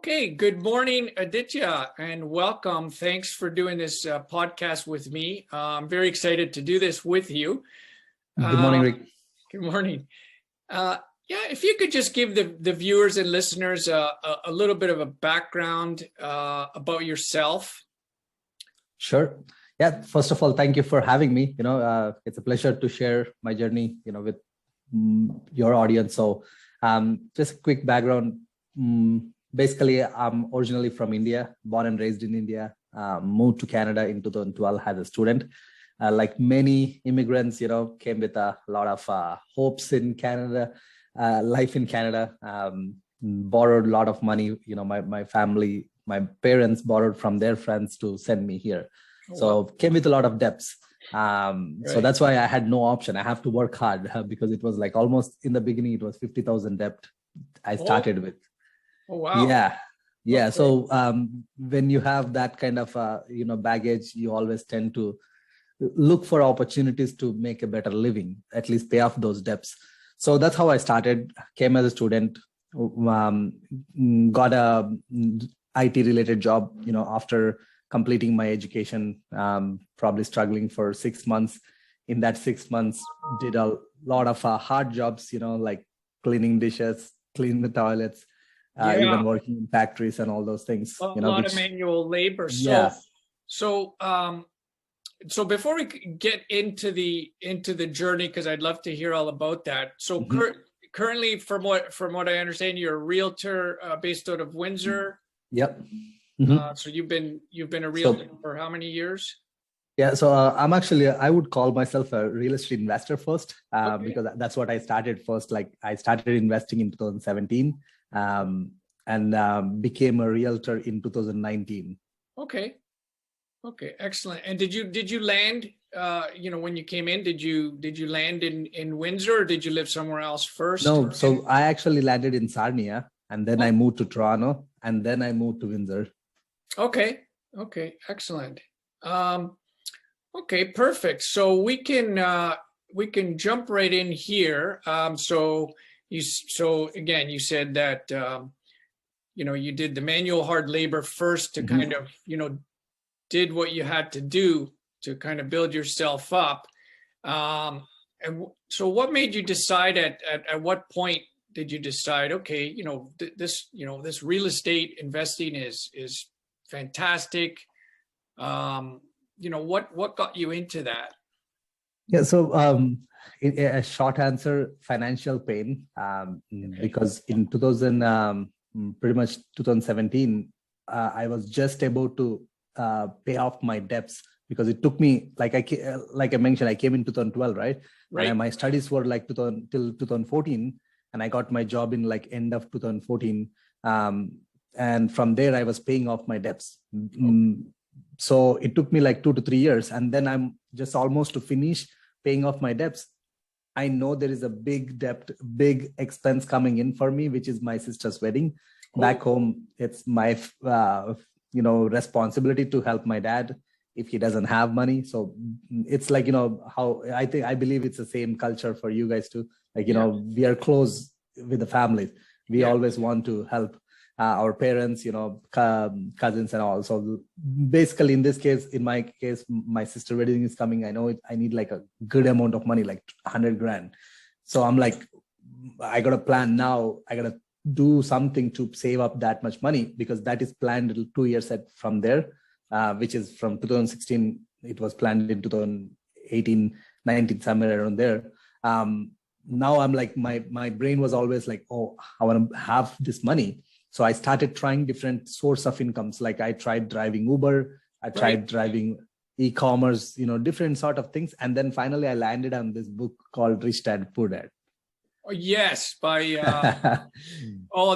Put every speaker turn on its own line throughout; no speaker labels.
Okay, good morning, Aditya, and welcome. Thanks for doing this podcast with me. I'm very excited to do this with you.
Good morning, Rick.
Good morning. Yeah, if you could just give the viewers and listeners a little bit of a background about yourself.
Sure. Yeah. First of all, thank you for having me. It's a pleasure to share my journey, with your audience. So, just a quick background. Basically, I'm originally from India, born and raised in India, moved to Canada in 2012 as a student. Like many immigrants, came with a lot of hopes in Canada, life in Canada, borrowed a lot of money. My family, my parents borrowed from their friends to send me here. So came with a lot of debts. So that's why I had no option. I have to work hard because it was like almost in the beginning, it was 50,000 debt I started with.
Oh, wow.
Yeah. Okay. So when you have that kind of, baggage, you always tend to look for opportunities to make a better living, at least pay off those debts. So that's how I started, came as a student, got a IT related job, after completing my education, probably struggling for 6 months. In that 6 months, did a lot of hard jobs, like cleaning dishes, cleaning the toilets, even working in factories and all those things.
A lot of manual labor. So before we get into the journey, because I'd love to hear all about that. So currently, from what I understand, you're a realtor based out of Windsor.
Yep.
So you've been a realtor for how many years?
Yeah, so I would call myself a real estate investor first, because that's what I started first. Like I started investing in 2017 and became a realtor in 2019.
Okay, excellent. And did you land? When you came in, did you land in Windsor, or did you live somewhere else first?
No, so I actually landed in Sarnia, and then I moved to Toronto, and then I moved to Windsor.
Okay, excellent. Okay, perfect. So we can jump right in here. So again, you said that you did the manual hard labor first to kind of did what you had to do to kind of build yourself up. And so what made you decide at what point did you decide, okay, this real estate investing is fantastic. What got you into that?
Yeah, so a short answer, financial pain, because in pretty much 2017, I was just able to pay off my debts, because it took me, like I mentioned, I came in 2012, right? And my studies were like till 2014, and I got my job in like end of 2014. And from there, I was paying off my debts. So it took me like 2 to 3 years, and then I'm just almost to finish paying off my debts. I know there is a big expense coming in for me, which is my sister's wedding. Back home, it's my responsibility to help my dad if he doesn't have money. So it's like, how I believe it's the same culture for you guys too. Like, we are close with the families. We always want to help our parents, cousins and all. So basically in this case, in my case, my sister wedding is coming. I know I need like a good amount of money, like 100 grand. So I'm like, I got to plan now. I got to do something to save up that much money, because that is planned 2 years from there, which is from 2016. It was planned in 2018, 19, somewhere around there. Now I'm like, my brain was always like, oh, I want to have this money. So I started trying different source of incomes. Like I tried driving Uber, I tried driving e-commerce, different sort of things. And then finally I landed on this book called Rich Dad Poor Dad.
Oh, yes, by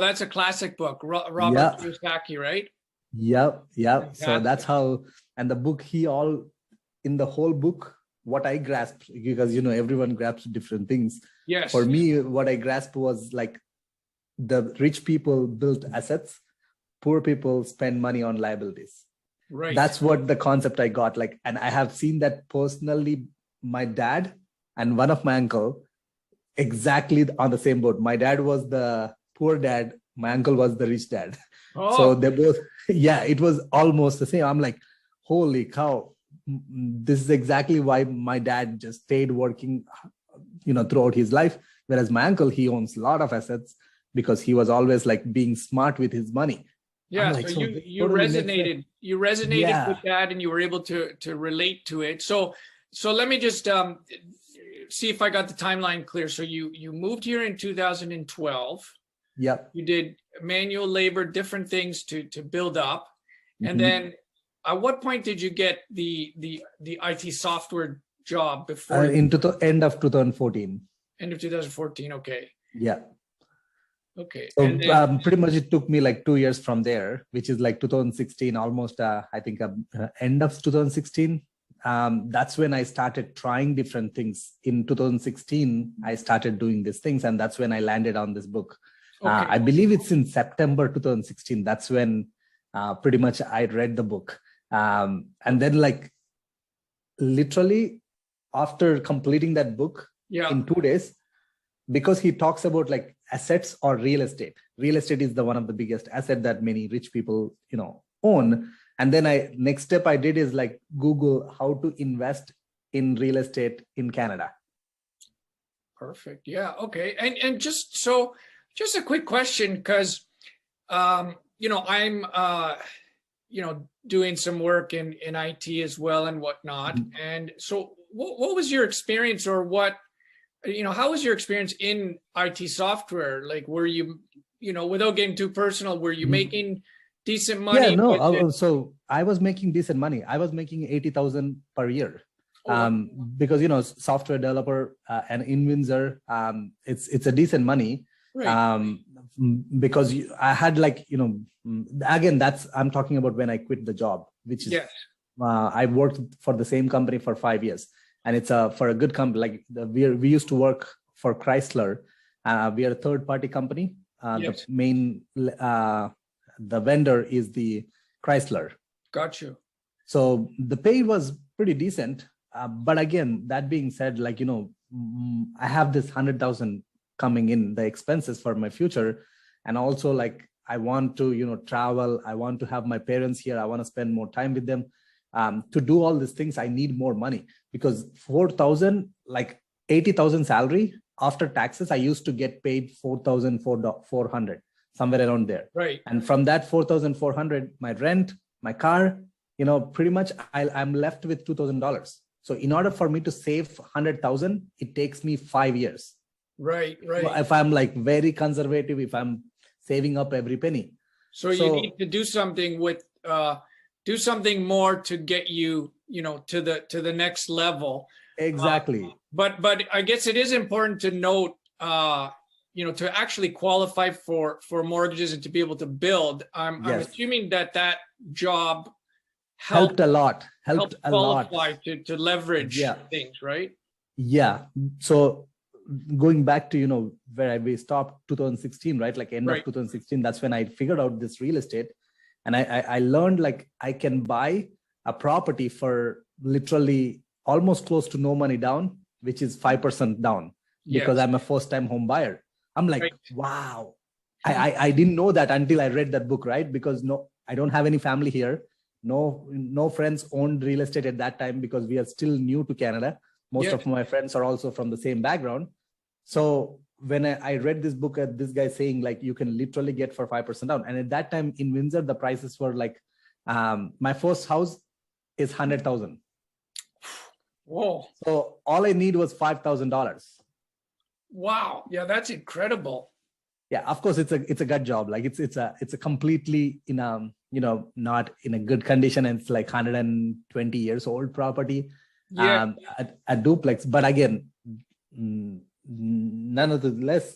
that's a classic book, Robert Kiyosaki, right?
Yep. So that's how, and the book, in the whole book, what I grasped, because everyone grasps different things.
Yes.
For me, what I grasped was like, the rich people built assets, poor people spend money on liabilities.
Right.
That's what the concept I got. Like, and I have seen that personally, my dad and one of my uncle, exactly on the same boat. My dad was the poor dad my uncle was the rich dad.
Oh,
So they both, yeah, it was almost the same. I'm like, holy cow, this is exactly why my dad just stayed working, throughout his life. Whereas my uncle, he owns a lot of assets because he was always like being smart with his money. I'm
yeah.
like,
So
so
you
this
you
totally makes sense.
resonated with
Yeah.
that, and you were able to relate to it. So let me just see if I got the timeline clear. So you moved here in 2012.
Yep.
You did manual labor, different things to build up, and
Mhm.
then at what point did you get the IT software job before
Into the end of 2014.
end of 2014? Okay,
Yeah.
okay,
So
and then
pretty much it took me like 2 years from there, which is like 2016, almost, I think end of 2016. That's when I started trying different things. In 2016, I started doing these things, and that's when I landed on this book.
okay,
I believe it's in September 2016. That's when pretty much I read the book. And then like literally after completing that book
yeah,
in 2 days, because he talks about like assets or real estate. Real estate is the one of the biggest asset that many rich people, own. And then next step I did is like Google how to invest in real estate in Canada.
perfect, yeah, okay, and just a quick question, because I'm doing some work in IT as well and whatnot.
Mhm.
And so what was your experience, or how was your experience in IT software? Like, were you, without getting too personal, were you
Mhm.
making decent
Yeah,
money?
no.
Was it,
So I was making decent money. I was making 80,000 per year.
oh, wow,
Because software developer and in Windsor, it's a decent money.
right,
Because I had like again, I'm talking about when I quit the job, which is
yes,
I worked for the same company for 5 years, and it's for a good company. Like we used to work for Chrysler. We are a third party company. The
yes,
main the vendor is the Chrysler.
got you,
So the pay was pretty decent. But again, that being said, like, I have this 100,000 coming in, the expenses for my future. And also like, I want to, travel. I want to have my parents here. I want to spend more time with them. To do all these things, I need more money, because 4,000, like 80,000 salary after taxes, I used to get paid 4,400, somewhere around there.
right,
And from that 4,400, my rent, my car, pretty much I'm left with $2,000. So in order for me to save 100,000, it takes me 5 years.
right,
If I'm like very conservative, if I'm saving up every penny.
So you need to do something do something more to get you, to the next level.
Exactly.
But I guess it is important to note, to actually qualify for mortgages and to be able to build. I'm
Yes.
assuming that job
Helped a lot. Helped a lot.
qualify to leverage
Yeah.
things, right?
Yeah. So going back to where we stopped 2016, right? Like end
Right.
of 2016, that's when I figured out this real estate, and I learned like I can buy a property for literally almost close to no money down, which is 5% down, because
Yes.
I'm a first-time home buyer. I'm like,
Right.
wow. I didn't know that until I read that book, right? Because I don't have any family here. No friends owned real estate at that time, because we are still new to Canada. Most
Yes.
of my friends are also from the same background. So when I read this book, this guy saying like you can literally get for 5% down. And at that time in Windsor, the prices were like, my first house is 100,000.
Whoa.
So all I need was $5,000.
Wow. Yeah, that's incredible.
Yeah, of course it's a gut job. Like it's a completely in a not in a good condition, and it's like 120 years old property.
Yeah.
A duplex. But again, nonetheless,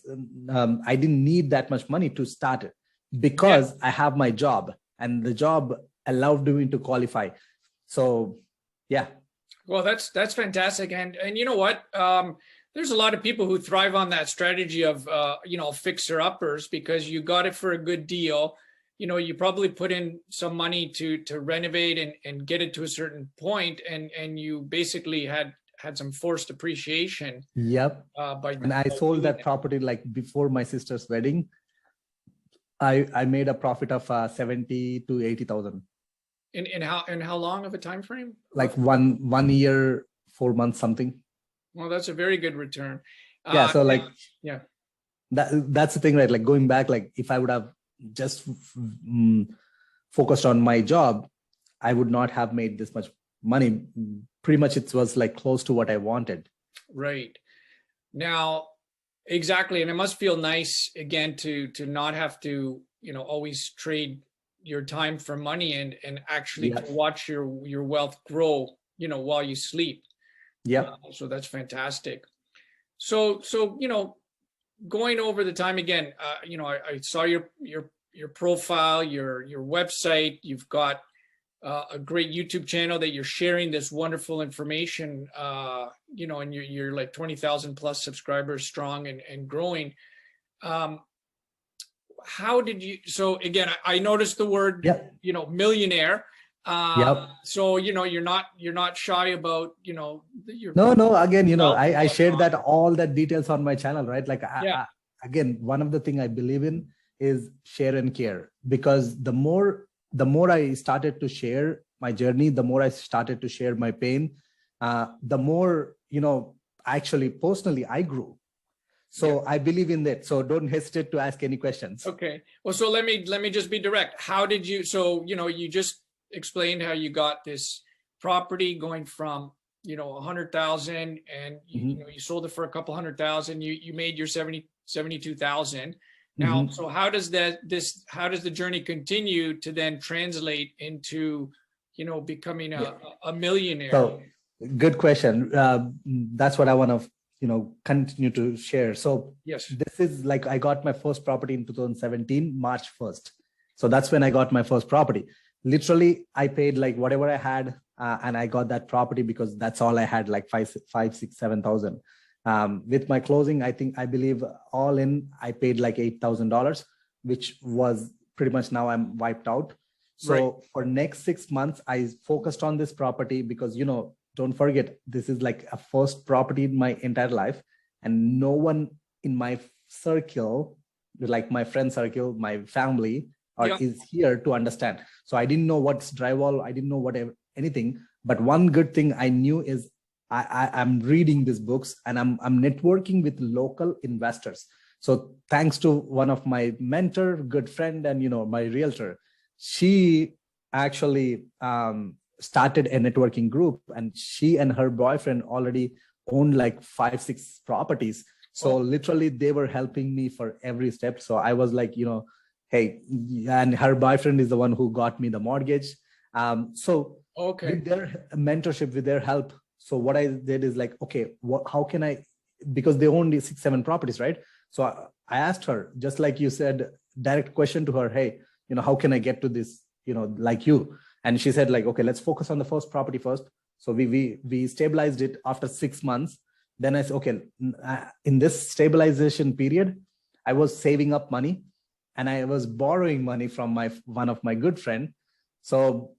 I didn't need that much money to start it, because I have my job, and the job allowed me to qualify. So yeah.
Well, that's fantastic. And you know what? There's a lot of people who thrive on that strategy of, fixer uppers, because you got it for a good deal. You probably put in some money to renovate and get it to a certain point, and you basically had some forced appreciation.
Yep.
By
And I sold that property like before my sister's wedding. I made a profit of 70 to 80,000.
In how long of a time frame?
Like one year, 4 months, something.
Well, that's a very good return.
Yeah. So like,
yeah,
that's the thing, right? Like going back, like if I would have just focused on my job, I would not have made this much money. Pretty much it was like close to what I wanted.
right. Now, exactly. And it must feel nice again to not have to, always trade your time for money and actually to watch your wealth grow, while you sleep.
Yeah.
So that's fantastic. So, going over the time again, I saw your profile, your website. You've got a great YouTube channel that you're sharing this wonderful information. And you're like 20,000 plus subscribers strong and growing. How did you? So again, I noticed the word, millionaire. So you're not shy about your
no again I shared that all that details on my channel, right? Like again, one of the thing I believe in is share and care, because the more I started to share my journey, the more I started to share my pain, the more actually personally I grew. So I believe in that. So don't hesitate to ask any questions.
Okay. Well, so let me just be direct. How did you? So you just explained how you got this property going from 100,000 and you sold it for a couple 100,000. You made your 72,000. Now, so how does the journey continue to then translate into becoming a millionaire?
So good question. That's what I want to continue to share. So
yes,
this is like I got my first property in 2017 March 1st. So that's when I got my first property. Literally I paid like whatever I had, and I got that property because that's all I had, like 7,000. With my closing, I believe all in I paid like $8,000, which was pretty much, now I'm wiped out. So for next 6 months I focused on this property because don't forget, this is like a first property in my entire life, and no one in my circle, like my friend circle, my family, is here to understand. So I didn't know what's drywall. I didn't know anything. But one good thing I knew is I'm reading these books and I'm networking with local investors. So thanks to one of my mentor, good friend, and my realtor, she actually started a networking group, and she and her boyfriend already owned like 5-6 properties. So literally they were helping me for every step. So I was like, hey, and her boyfriend is the one who got me the mortgage. With their mentorship, with their help. So what I did is like, okay, how can I, because they owned 6-7 properties, right? So I asked her, just like you said, direct question to her, hey, how can I get to this, like you? And she said like, okay, let's focus on the first property first. So we stabilized it after 6 months. Then I said, okay, in this stabilization period, I was saving up money and I was borrowing money from one of my good friend. So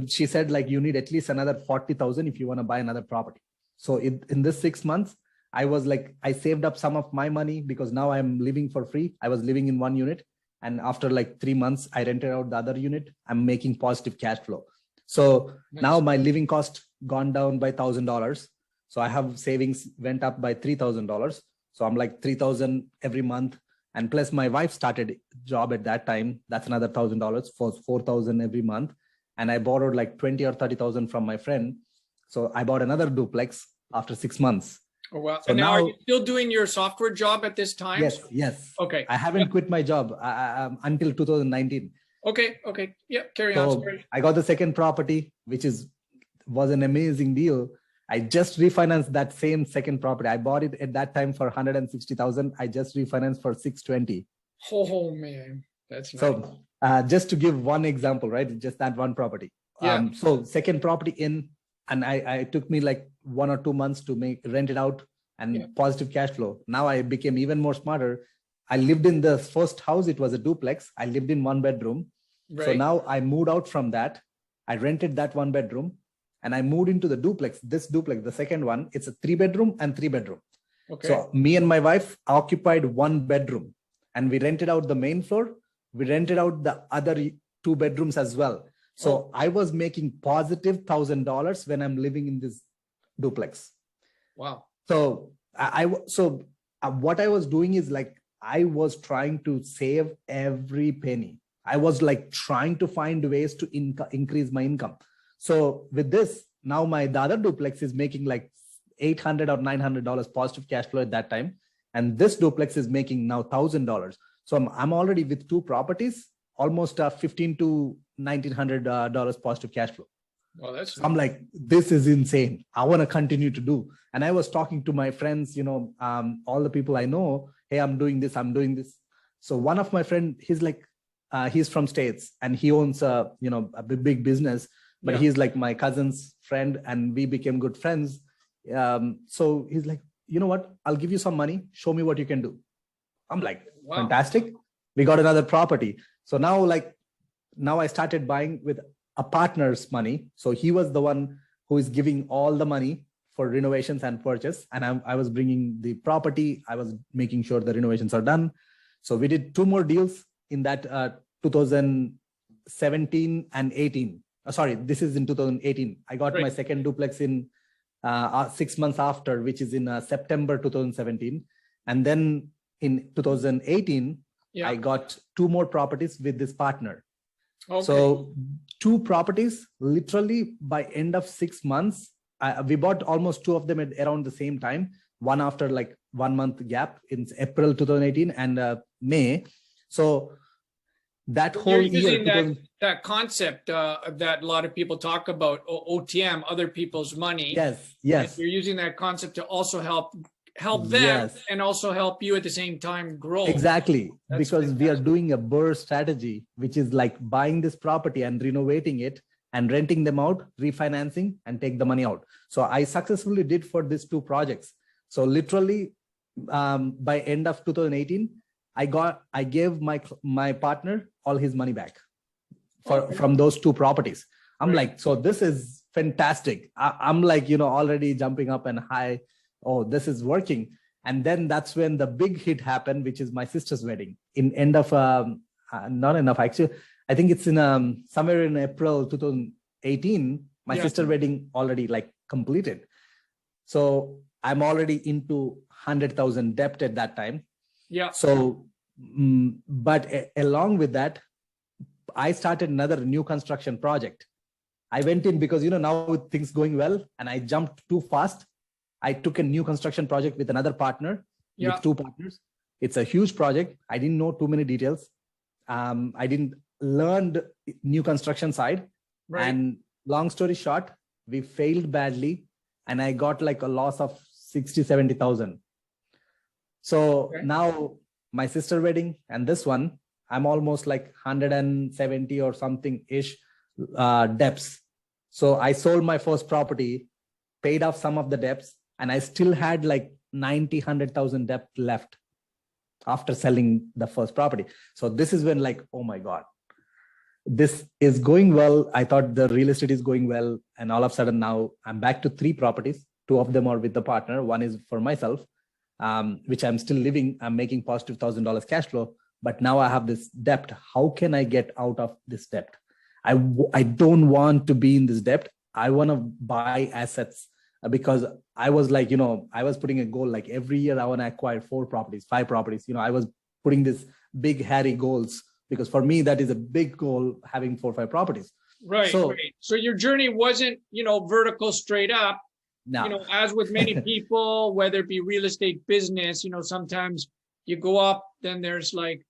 she said like, you need at least another 40,000 if you want to buy another property. So in this 6 months, I was like, I saved up some of my money because now I'm living for free. I was living in one unit. And after like 3 months, I rented out the other unit. I'm making positive cash flow. So now my living cost gone down by $1,000. So I have savings went up by $3,000. So I'm like 3,000 every month. And plus my wife started job at that time. That's another $1,000 for 4,000 every month. And I borrowed like 20 or 30,000 from my friend. So I bought another duplex after 6 months.
Oh, wow. So and now are you still doing your software job at this time?
Yes.
Okay.
I haven't quit my job until 2019.
Okay. Yeah, carry on.
Sorry. I got the second property, which was an amazing deal. I just refinanced that same second property. I bought it at that time for 160,000. I just refinanced for 620.
Oh man, that's nice.
So just to give one example, right? Just that one property.
Yeah.
So second property in, and I took me like 1 or 2 months to rent it out and positive cash flow. Now I became even more smarter. I lived in the first house. It was a duplex. I lived in 1 bedroom. Right. So now I moved out from that. I rented that 1 bedroom and I moved into the duplex. This duplex, the second one, it's a 3 bedroom and 3 bedroom. Okay. So me and my wife occupied 1 bedroom and we rented out the main floor. We rented out the other 2 bedrooms as well. So I was making positive $1,000 when I'm living in this duplex.
Wow.
So what I was doing is like, I was trying to save every penny. I was like trying to find ways to increase my income. So with this, now the other duplex is making like $800 or $900 positive cash flow at that time. And this duplex is making now $1,000. So I'm already with 2 properties, almost $1,500 to $1,900 positive cash flow.
Well, that's.
So I'm like, this is insane. I want to continue to do. And I was talking to my friends, all the people I know. Hey, I'm doing this. I'm doing this. So one of my friend, he's like, he's from States and he owns a big business, but he's like my cousin's friend and we became good friends. So he's like, you know what? I'll give you some money. Show me what you can do. I'm like, wow. Fantastic. We got another property. So now I started buying with a partner's money. So he was the one who is giving all the money for renovations and purchase. And I was bringing the property. I was making sure the renovations are done. So we did 2 more deals in that 2017 and 18. Sorry, this is in 2018. I got my second duplex in 6 months after, which is in September 2017. And then in 2018, I got 2 more properties with this partner. Okay. So 2 properties, literally by end of 6 months, we bought almost 2 of them at around the same time. One after like 1 month gap in April 2018 and May. So that whole year,
that concept that a lot of people talk about, OTM, other people's money.
Yes.
You're using that concept to also help them and also help you at the same time grow.
Exactly. That's because fantastic. We are doing a BRRRR strategy, which is like buying this property and renovating it and renting them out, refinancing and take the money out. So I successfully did for these 2 projects. So literally by end of 2018, I gave my partner all his money back from those 2 properties. I'm like, so this is fantastic. I'm like, already jumping up and high. Oh, this is working. And then that's when the big hit happened, which is my sister's wedding in end of, not enough. Actually, I think it's in somewhere in April 2018, my sister wedding already like completed. So I'm already into 100,000 debt at that time.
Yeah.
So, but along with that, I started another new construction project. I went in because, now with things going well and I jumped too fast. I took a new construction project with another partner, with 2 partners. It's a huge project. I didn't know too many details. I didn't learn the new construction side. Right. And long story short, we failed badly and I got like a loss of 60,000-70,000. So now my sister wedding and this one, I'm almost like 170 or something ish debts. So I sold my first property, paid off some of the debts, and I still had like 100,000 debt left after selling the first property. So this is when like, oh my God, this is going well. I thought the real estate is going well. And all of a sudden now I'm back to 3 properties. 2 of them are with the partner. One is for myself, which I'm still living. I'm making positive $1,000 cash flow, but now I have this debt. How can I get out of this debt? I don't want to be in this debt. I want to buy assets because I was like, I was putting a goal, like every year I want to acquire 4 properties, 5 properties. I was putting this big, hairy goals because for me, that is a big goal, having 4 or 5 properties.
Right. So your journey wasn't, vertical straight up. No. As with many people, whether it be real estate business, sometimes you go up, then there's like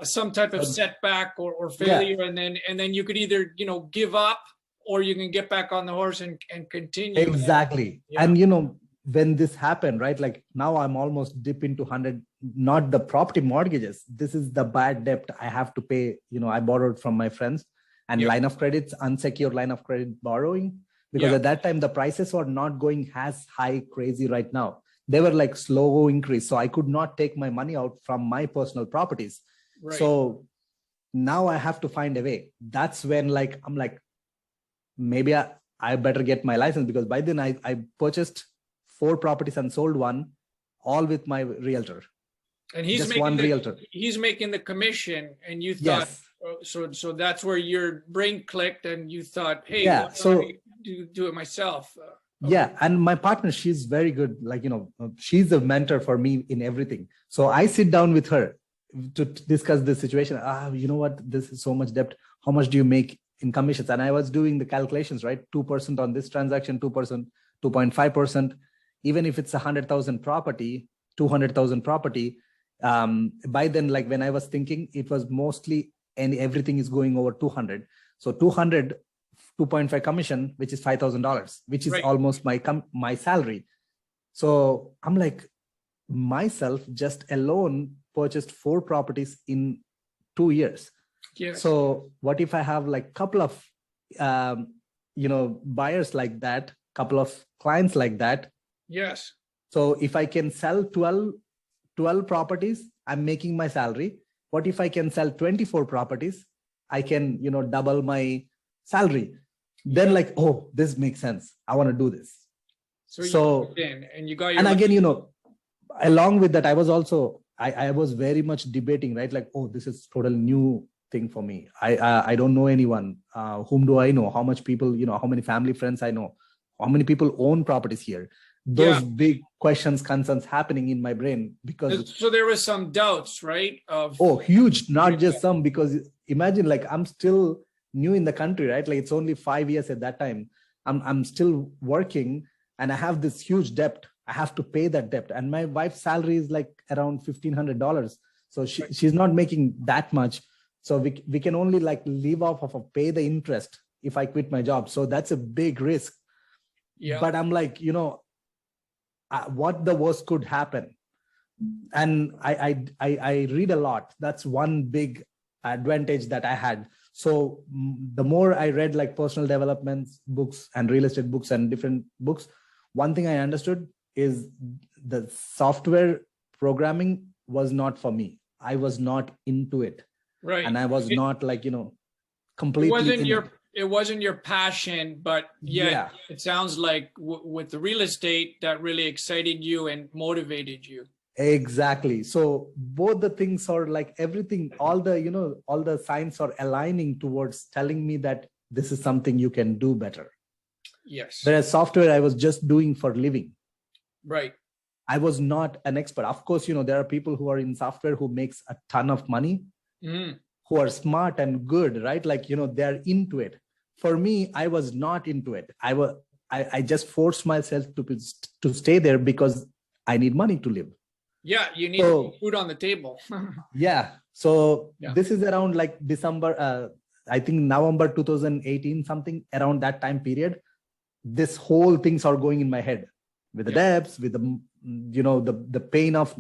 some type of setback or failure. And then you could either, give up or you can get back on the horse and continue.
Exactly. Yeah. And, when this happened, right? Like now I'm almost dip into 100, not the property mortgages. This is the bad debt I have to pay. I borrowed from my friends and line of credits, unsecured line of credit borrowing. Because at that time, the prices were not going as high, crazy right now. They were like slow increase. So I could not take my money out from my personal properties. Right. So now I have to find a way. That's when like, I'm like, maybe I better get my license because by then I purchased 4 properties and sold 1, all with my realtor.
And he's
just
making
one realtor.
he's making the commission, and you thought,
Yes.
so that's where your brain clicked, and you thought, hey,
Yeah.
why don't
So
I do it myself?
yeah, and my partner, she's very good. Like, she's a mentor for me in everything. So I sit down with her to discuss the situation. You know what? This is so much debt. How much do you make in commissions? And I was doing the calculations, right? 2% on this transaction, 2%, 2.5%. Even if it's 100,000 property, 200,000 property. By then, like when I was thinking, it was mostly, and everything is going over 200. So 200, 2.5 commission, which is $5,000, which is
Right.
almost my salary. So I'm like, myself just alone purchased 4 properties in 2 years.
Yes.
So what if I have like couple of buyers like that, couple of clients like that?
Yes.
So if I can sell 12 properties, I'm making my salary. What if I can sell 24 properties? I can, double my salary. Then like, oh, this makes sense. I want to do this.
So you in and you got your,
and again, along with that, I was also, I was very much debating, right? Like, oh, this is total new thing for me. I don't know anyone. Whom do I know? How much people, how many family friends I know? How many people own properties here? Those big questions, concerns happening in my brain because.
So there was some doubts, right?
Oh, huge, not just some, because imagine like I'm still new in the country, right? Like it's only 5 years at that time. I'm still working and I have this huge debt. I have to pay that debt. And my wife's salary is like around $1,500. So she's not making that much. So we can only like live off of pay the interest if I quit my job. So that's a big risk. Yeah. But I'm like, what the worst could happen? And I read a lot. That's one big advantage that I had. So the more I read like personal development books and real estate books and different books, one thing I understood is the software programming was not for me. I was not into it.
Right.
And I was not like, completely
it wasn't your passion, but yet it sounds like with the real estate that really excited you and motivated you.
Exactly. So both the things are like everything, all the signs are aligning towards telling me that this is something you can do better.
Yes.
Whereas software, I was just doing for living.
Right.
I was not an expert. Of course, there are people who are in software who makes a ton of money, who are smart and good, right? Like, they're into it. For me, I was not into it. I just forced myself to stay there because I need money to live.
Yeah, you need to put food on the table.
Yeah. So this is around like December, I think November 2018, something around that time period. This whole things are going in my head with the debts, with the pain of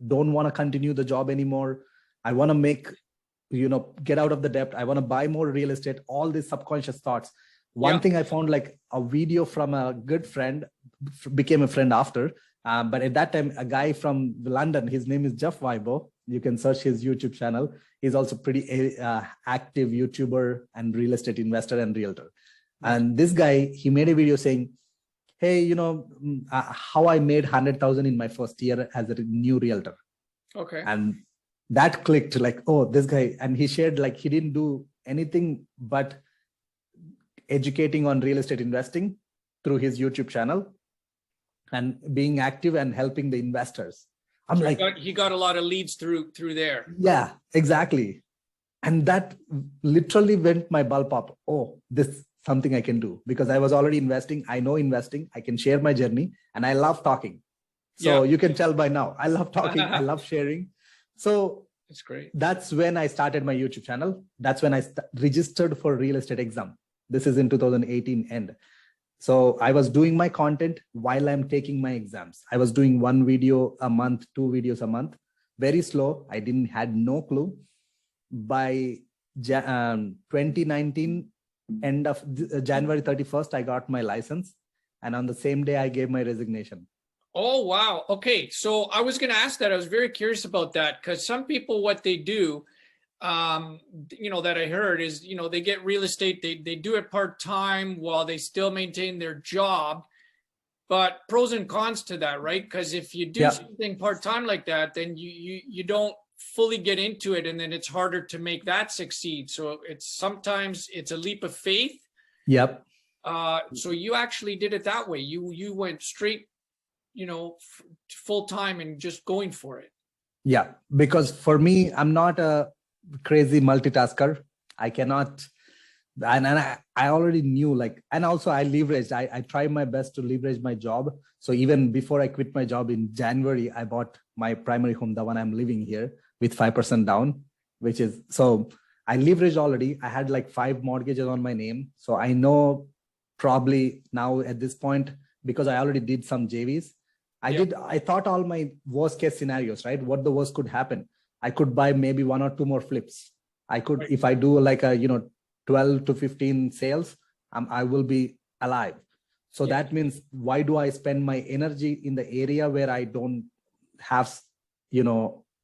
don't want to continue the job anymore. I want to make, get out of the debt. I want to buy more real estate, all these subconscious thoughts. One thing I found, like a video from a good friend, became a friend after. But at that time, a guy from London, his name is Jeff Weibo. You can search his YouTube channel. He's also pretty active YouTuber and real estate investor and realtor. And this guy, he made a video saying, hey, how I made 100,000 in my first year as a new realtor.
Okay.
And that clicked, like, oh, this guy. And he shared like he didn't do anything but educating on real estate investing through his YouTube channel and being active and helping the investors. I'm
so
like,
he got a lot of leads through there.
Yeah, exactly. And that literally went my bulb up. Oh, this something I can do, because I was already investing. I know investing. I can share my journey and I love talking. So you can tell by now, I love talking. I love sharing. So
it's great.
That's when I started my YouTube channel. That's when I registered for real estate exam. This is in 2018 end. So I was doing my content while I'm taking my exams. I was doing 1 video a month, 2 videos a month, very slow. I had no clue. By 2019, end of January 31st, I got my license. And on the same day, I gave my resignation.
Oh, wow. Okay. So I was going to ask that. I was very curious about that, because some people, what they do, that I heard is, they get real estate, they do it part-time while they still maintain their job. but pros and cons to that, right? Because if you do something part-time like that, then you don't fully get into it, and then it's harder to make that succeed. So sometimes it's a leap of faith.
Yep.
So you actually did it that way. You went straight, full time and just going for it.
Yeah, because for me, I'm not a crazy multitasker. I cannot, and I already knew, like, and also I leveraged. I try my best to leverage my job. So even before I quit my job in January, I bought my primary home, the one I'm living here, with 5% down, which is, so I leveraged already. I had like 5 mortgages on my name. So I know probably now at this point, because I already did some JVs, I thought all my worst case scenarios, right? What the worst could happen. I could buy maybe 1 or 2 more flips. I could, if I do like a, 12 to 15 sales, I will be alive. So that means, why do I spend my energy in the area where I don't have,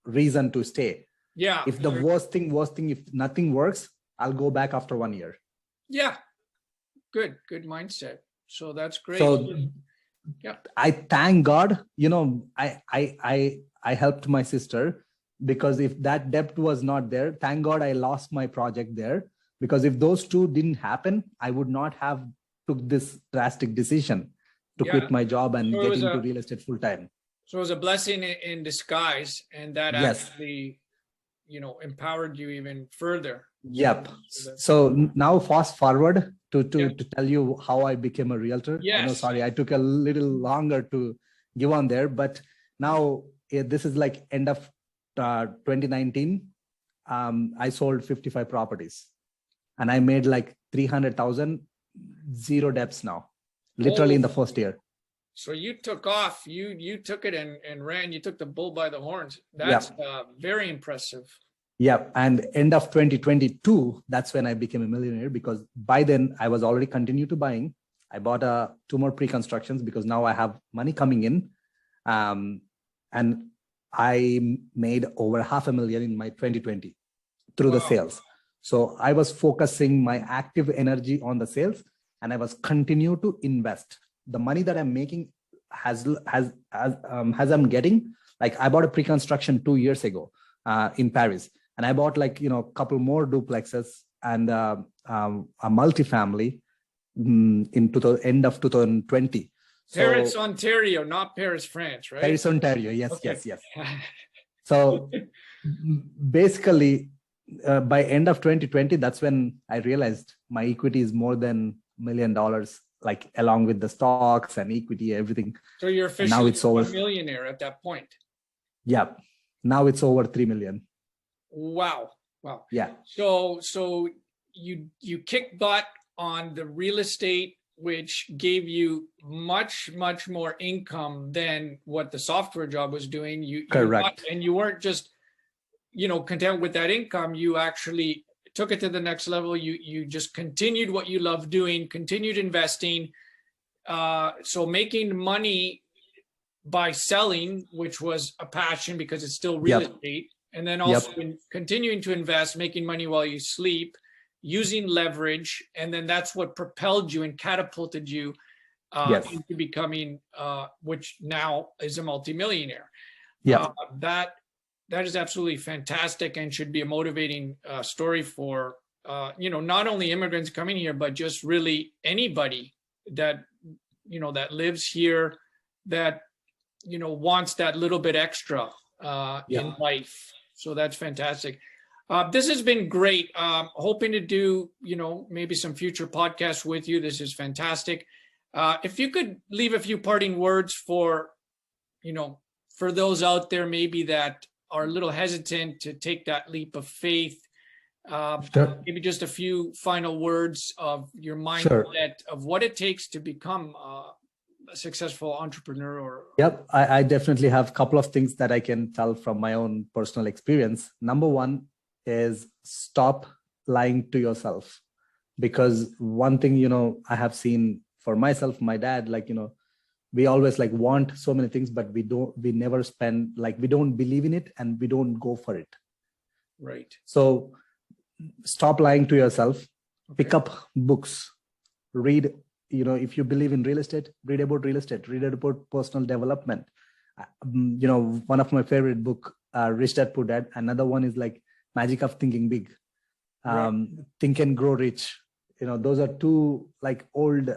reason to stay?
Yeah.
If the worst thing, if nothing works, I'll go back after 1 year.
Yeah. Good mindset. So that's great.
So I thank God, I helped my sister, because if that debt was not there, thank God I lost my project there. Because if those two didn't happen, I would not have took this drastic decision to quit my job and get into real estate full time.
So it was a blessing in disguise, and that actually, empowered you even further.
Yep. So now fast forward to tell you how I became a realtor.
Yes.
I know, sorry, I took a little longer to give on there, but now this is like end of 2019. I sold 55 properties and I made like 300,000, zero debts now, literally in the first year.
So you took off, you took it and ran, you took the bull by the horns. That's very impressive.
Yeah. And end of 2022, that's when I became a millionaire, because by then I was already continued to buying. I bought 2 more pre-constructions because now I have money coming in. And I made over $500,000 in my 2020 through the sales. So I was focusing my active energy on the sales, and I was continue to invest. The money that I'm making as I'm getting, like I bought a pre-construction 2 years ago in Paris, and I bought like, a couple more duplexes and a multifamily in end of 2020.
Paris, Ontario, not Paris, France, right?
Paris, Ontario. Yes, okay. yes. So basically, by end of 2020, that's when I realized my equity is more than $1 million, like along with the stocks and equity, everything.
So you're officially
now it's over
a millionaire at that point.
Yeah. Now it's over 3 million.
Wow.
Yeah.
So you kicked butt on the real estate, which gave you much more income than what the software job was doing.
Correct.
And you weren't just, content with that income. You actually took it to the next level. You just continued what you love doing, continued investing. So making money by selling, which was a passion because it's still real estate. And then also continuing to invest, making money while you sleep, using leverage. And then that's what propelled you and catapulted you into becoming, which now is a multimillionaire.
Yeah.
That is absolutely fantastic and should be a motivating story for, not only immigrants coming here, but just really anybody that, that lives here, that, wants that little bit extra in life. So that's fantastic. This has been great. Hoping to do, maybe some future podcasts with you. This is fantastic. If you could leave a few parting words for those out there maybe that are a little hesitant to take that leap of faith, maybe just a few final words of your mindset of what it takes to become a successful entrepreneur.
Yep, I definitely have a couple of things that I can tell from my own personal experience. Number one is stop lying to yourself, because one thing, I have seen for myself, my dad, we always want so many things, but we never spend, we don't believe in it and we don't go for it.
Right.
So stop lying to yourself, pick up books, read if you believe in real estate, read about real estate, read about personal development. One of my favorite book, Rich Dad Poor Dad. Another one is like Magic of Thinking Big, Think and Grow Rich. Those are two like old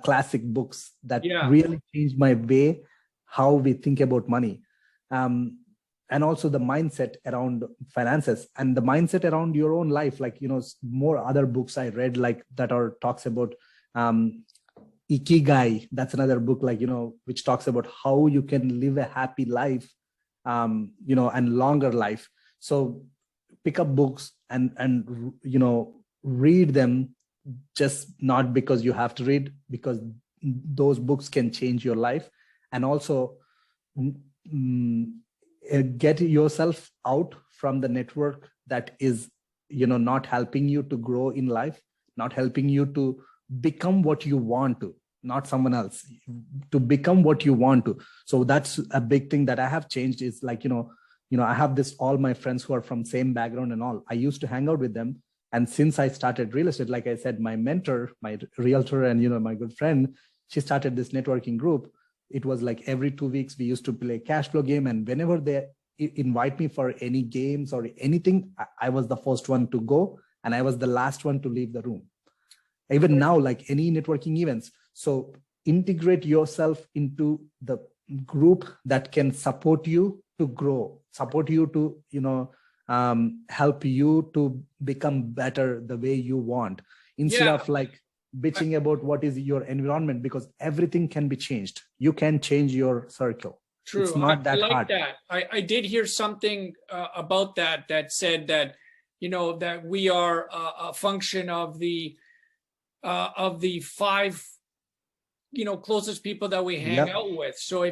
classic books that really changed my way how we think about money. And also the mindset around finances and the mindset around your own life. Like, more other books I read like that talks about Ikigai. That's another book, like, which talks about how you can live a happy life, and longer life. So pick up books and read them, just not because you have to read, because those books can change your life. And also get yourself out from the network that is not helping you to grow in life, not helping you to become what you want to, not someone else, to become what you want to. So that's a big thing that I have changed, is like, I have all my friends who are from same background and all. I used to hang out with them. And since I started real estate, like I said, my mentor, my realtor, and my good friend, she started this networking group. It was like every 2 weeks we used to play cash flow game, and whenever they invite me for any games or anything, I was the first one to go, and I was the last one to leave the room. Even now, like any networking events. So integrate yourself into the group that can support you to grow, support you to help you to become better the way you want, instead of like bitching about what is your environment, because everything can be changed. You can change your circle.
True.
It's not that
I like
hard.
That. I did hear something about that said that, that we are a function of the 5, closest people that we hang out with. So I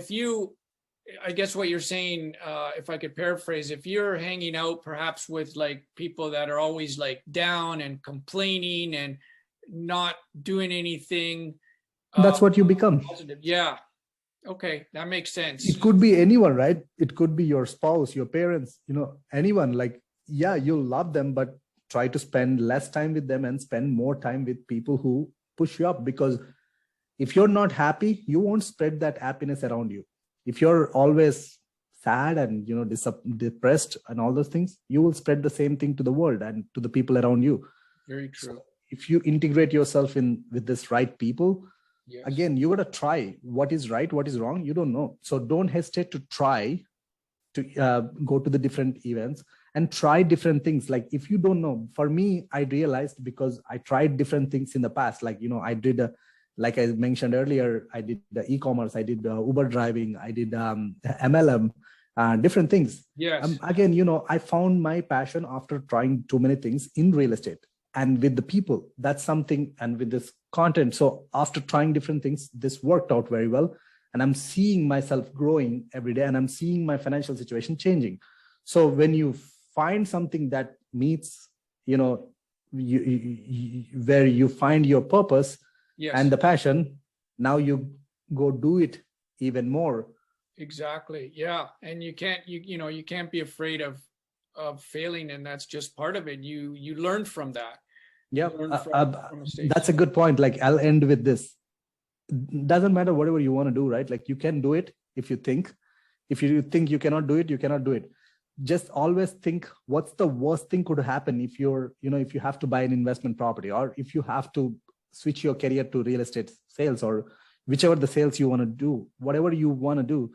guess what you're saying, if I could paraphrase, if you're hanging out perhaps with like people that are always like down and complaining and not doing anything,
that's what you become.
Positive. Yeah. Okay. That makes sense.
It could be anyone, right? It could be your spouse, your parents, anyone. Like, you'll love them, but try to spend less time with them and spend more time with people who push you up. Because if you're not happy, you won't spread that happiness around you. If you're always sad and depressed and all those things, you will spread the same thing to the world and to the people around you.
Very true.
So if you integrate yourself in with this right people, again, you got to try what is right, what is wrong. You don't know. So don't hesitate to try to go to the different events and try different things. Like if you don't know, for me, I realized, because I tried different things in the past. Like, I did like I mentioned earlier, I did the e-commerce, I did Uber driving, I did MLM, different things.
Yes.
Again, I found my passion after trying too many things in real estate and with the people. That's something, and with this content. So after trying different things, this worked out very well. And I'm seeing myself growing every day, and I'm seeing my financial situation changing. So when you find something that meets, where you find your purpose, and the passion, now you go do it even more.
Exactly. Yeah. And you can't be afraid of failing, and that's just part of it. You learn from that.
Yeah. That's a good point. Like, I'll end with this. Doesn't matter whatever you want to do, right? Like, you can do it if you think. If you think you cannot do it, you cannot do it. Just always think, what's the worst thing could happen if if you have to buy an investment property, or if you have to switch your career to real estate sales, or whichever the sales you want to do, whatever you want to do.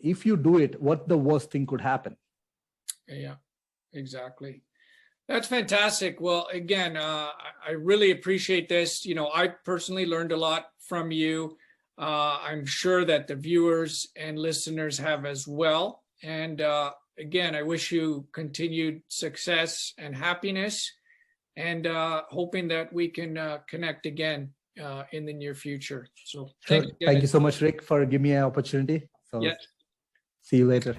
If you do it, what the worst thing could happen? Yeah,
exactly. That's fantastic. Well, again, I really appreciate this. I personally learned a lot from you. I'm sure that the viewers and listeners have as well. And again, I wish you continued success and happiness, and hoping that we can connect again in the near future. So
thank you so much, Rick, for giving me an opportunity. So see you later.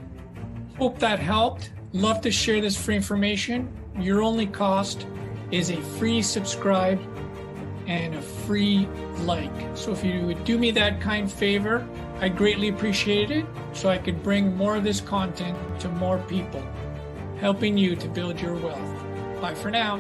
Hope that helped. Love to share this free information. Your only cost is a free subscribe and a free like. So if you would do me that kind favor, I greatly appreciate it, so I could bring more of this content to more people, helping you to build your wealth. Bye for now.